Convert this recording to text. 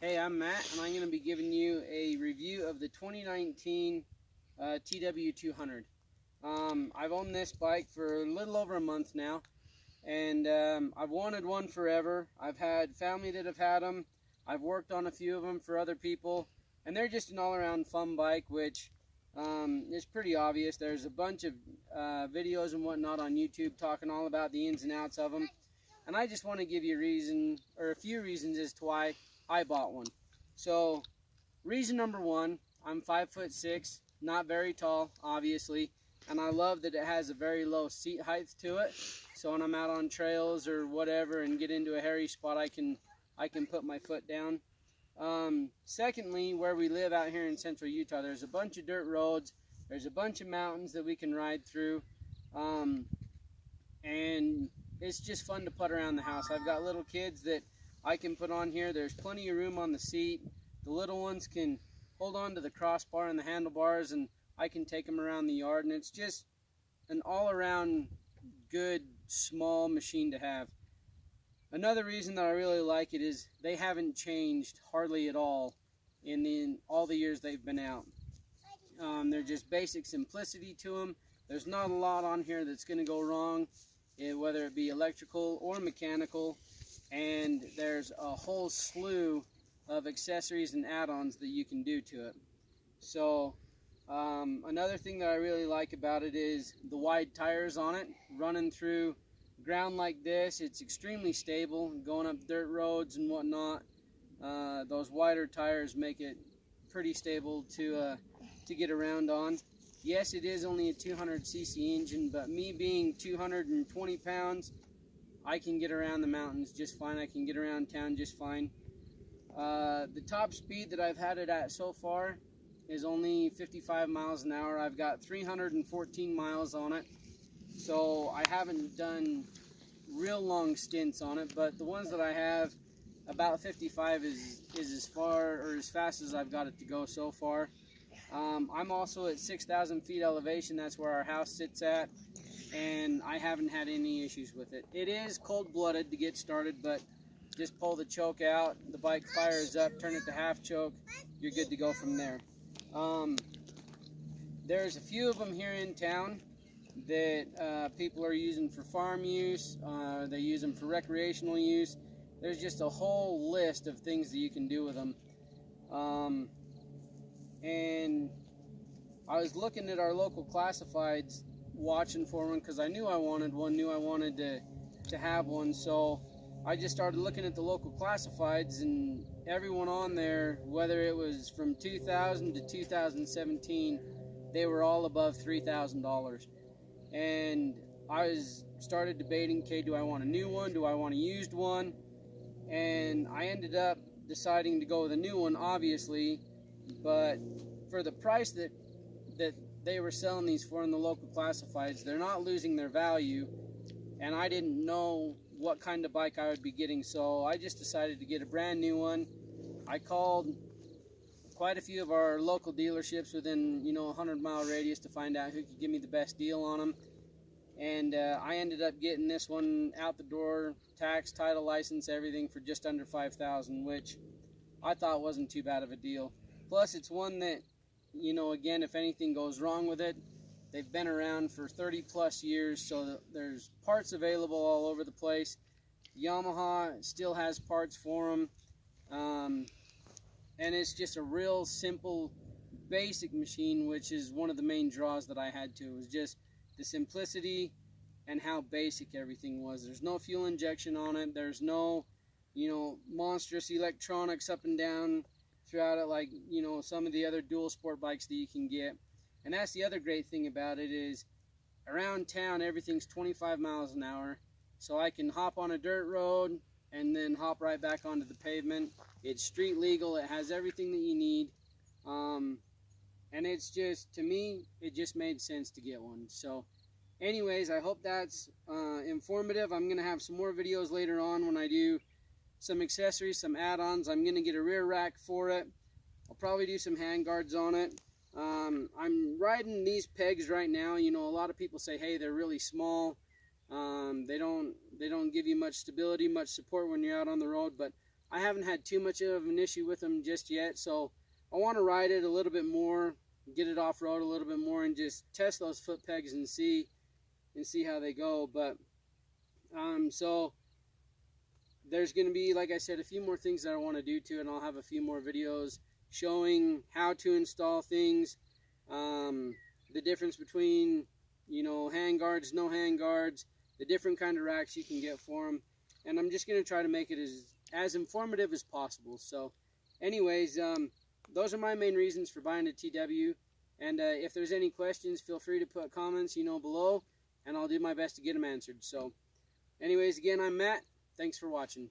Hey, I'm Matt, and I'm going to be giving you a review of the 2019 TW200. I've owned this bike for a little over a month now, and I've wanted one forever. I've had family that have had them. I've worked on a few of them for other people, and they're just an all-around fun bike, which is pretty obvious. There's a bunch of videos and whatnot on YouTube talking all about the ins and outs of them, and I just want to give you a reason, or a few reasons as to why I bought one. So reason number one, I'm 5'6", not very tall, obviously, and I love that it has a very low seat height to it. So when I'm out on trails or whatever and get into a hairy spot, I can put my foot down. Secondly, where we live out here in central Utah, there's a bunch of dirt roads, there's a bunch of mountains that we can ride through, and it's just fun to putt around the house. I've got little kids that I can put on here. There's plenty of room on the seat. The little ones can hold on to the crossbar and the handlebars, and I can take them around the yard, and it's just an all-around good small machine to have. Another reason that I really like it is they haven't changed hardly at all in all the years they've been out. They're just basic simplicity to them. There's not a lot on here that's going to go wrong, whether it be electrical or mechanical. And there's a whole slew of accessories and add-ons that you can do to it. So another thing that I really like about it is the wide tires on it. Running through ground like this, it's extremely stable. Going up dirt roads and whatnot, those wider tires make it pretty stable to get around on. Yes, it is only a 200cc engine, but me being 220 pounds, I can get around the mountains just fine. I can get around town just fine. The top speed that I've had it at so far is only 55 miles an hour. I've got 314 miles on it. So I haven't done real long stints on it, but the ones that I have, about 55 is as far or as fast as I've got it to go so far. I'm also at 6,000 feet elevation. That's where our house sits at. And I haven't had any issues with it. It is cold-blooded to get started, but just pull the choke out, the bike fires up, turn it to half choke, you're good to go from there. There's a few of them here in town that people are using for farm use, they use them for recreational use. There's just a whole list of things that you can do with them. And I was looking at our local classifieds, watching for one because I knew I wanted one, knew I wanted to have one. So I just started looking at the local classifieds, and everyone on there, whether it was from 2000 to 2017, they were all above $3,000. And I started debating, okay, do I want a new one, do I want a used one? And I ended up deciding to go with a new one, obviously, but for the price that they were selling these for in the local classifieds, they're not losing their value, and I didn't know what kind of bike I would be getting, so I just decided to get a brand new one. I called quite a few of our local dealerships within, a 100-mile radius to find out who could give me the best deal on them, and I ended up getting this one out the door, tax, title, license, everything, for just under $5,000, which I thought wasn't too bad of a deal. Plus, it's one that, again, if anything goes wrong with it, they've been around for 30 plus years, so there's parts available all over the place. Yamaha still has parts for them, and it's just a real simple, basic machine, which is one of the main draws that I had to. It was just the simplicity and how basic everything was. There's no fuel injection on it. There's no, monstrous electronics up and down throughout it like some of the other dual sport bikes that you can get. And that's the other great thing about it is around town everything's 25 miles an hour, so I can hop on a dirt road and then hop right back onto the pavement. It's street legal, it has everything that you need, and it's just, to me, it just made sense to get one. So anyways, I hope that's informative. I'm gonna have some more videos later on when I do some accessories, some add-ons. I'm going to get a rear rack for it. I'll probably do some hand guards on it. I'm riding these pegs right now. A lot of people say, hey, they're really small. They don't give you much stability, much support when you're out on the road, but I haven't had too much of an issue with them just yet, so I want to ride it a little bit more, get it off-road a little bit more, and just test those foot pegs and see how they go. But so there's going to be, like I said, a few more things that I want to do to it, and I'll have a few more videos showing how to install things, the difference between, you know, hand guards, no hand guards, the different kind of racks you can get for them, and I'm just going to try to make it as informative as possible. So anyways, those are my main reasons for buying a TW, and if there's any questions, feel free to put comments, you know, below, and I'll do my best to get them answered. So anyways, again, I'm Matt. Thanks for watching.